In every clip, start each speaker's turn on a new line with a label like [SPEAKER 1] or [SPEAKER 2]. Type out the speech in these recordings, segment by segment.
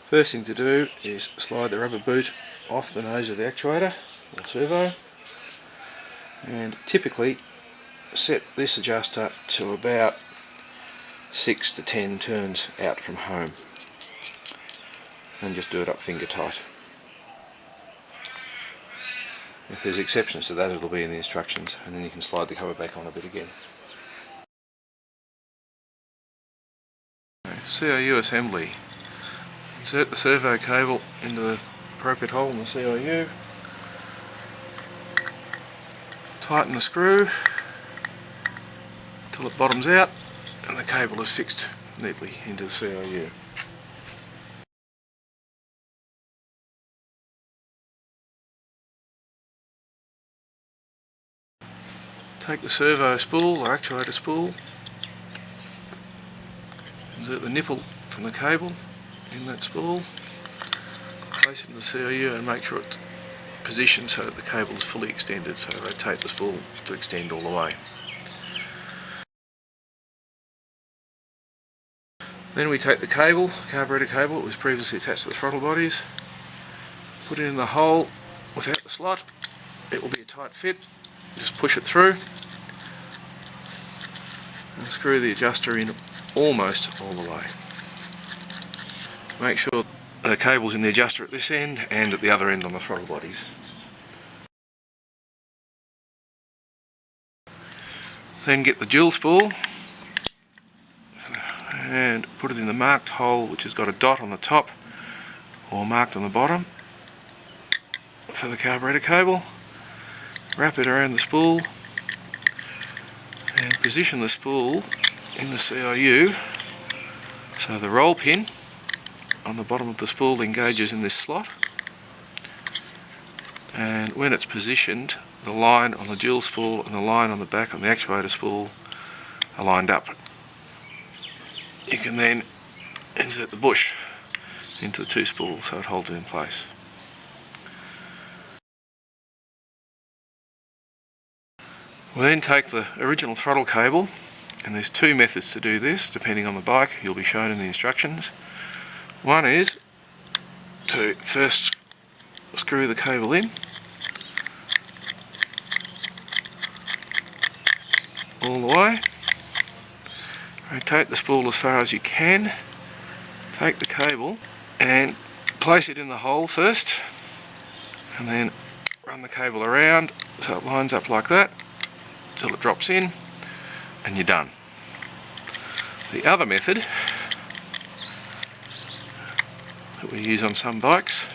[SPEAKER 1] First thing to do is slide the rubber boot off the nose of the actuator or servo, and typically set this adjuster to about 6 to 10 turns out from home, and just do it up finger tight. If there's exceptions to that, it'll be in the instructions, and then you can slide the cover back on a bit again. CIU assembly. Insert the servo cable into the appropriate hole in the CIU. Tighten the screw until it bottoms out and the cable is fixed neatly into the CIU. Take the servo spool or actuator spool, insert the nipple from the cable in that spool, place it in the CIU and make sure it's positioned so that the cable is fully extended, so rotate the spool to extend all the way. Then we take the cable, carburetor cable that was previously attached to the throttle bodies, put it in the hole without the slot. It will be a tight fit, just push it through and screw the adjuster in almost all the way. Make sure the cable's in the adjuster at this end and at the other end on the throttle bodies. Then get the dual spool and put it in the marked hole which has got a dot on the top or marked on the bottom for the carburetor cable. Wrap it around the spool and position the spool in the CIU so the roll pin on the bottom of the spool engages in this slot, and when it's positioned the line on the dual spool and the line on the back on the actuator spool are lined up. You can then insert the bush into the two spools so it holds it in place. We'll then take the original throttle cable, and there's two methods to do this depending on the bike, you'll be shown in the instructions. One is to first screw the cable in all the way, rotate the spool as far as you can, take the cable and place it in the hole first, and then run the cable around so it lines up like that until it drops in and you're done. The other method that we use on some bikes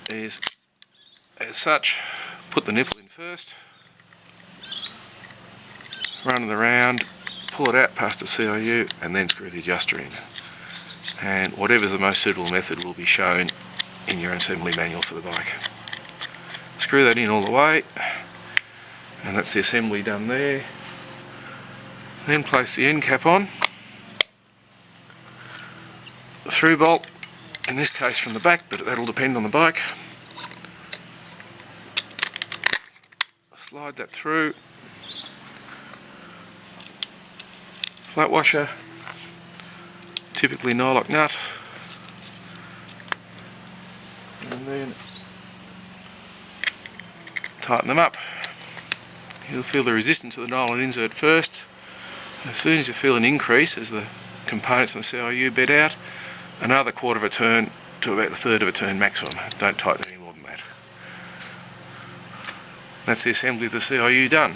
[SPEAKER 1] is, as such, put the nipple in first, run it around, pull it out past the CIU and then screw the adjuster in. And whatever's the most suitable method will be shown in your assembly manual for the bike. Screw that in all the way, and that's the assembly done there. Then place the end cap on. The through bolt, in this case from the back, but that'll depend on the bike. Slide that through. Flat washer, typically nylock nut, and then tighten them up. You'll feel the resistance of the nylon insert first. As soon as you feel an increase as the components in the CIU bed out, another quarter of a turn to about a third of a turn maximum. Don't tighten any more than that. That's the assembly of the CIU done.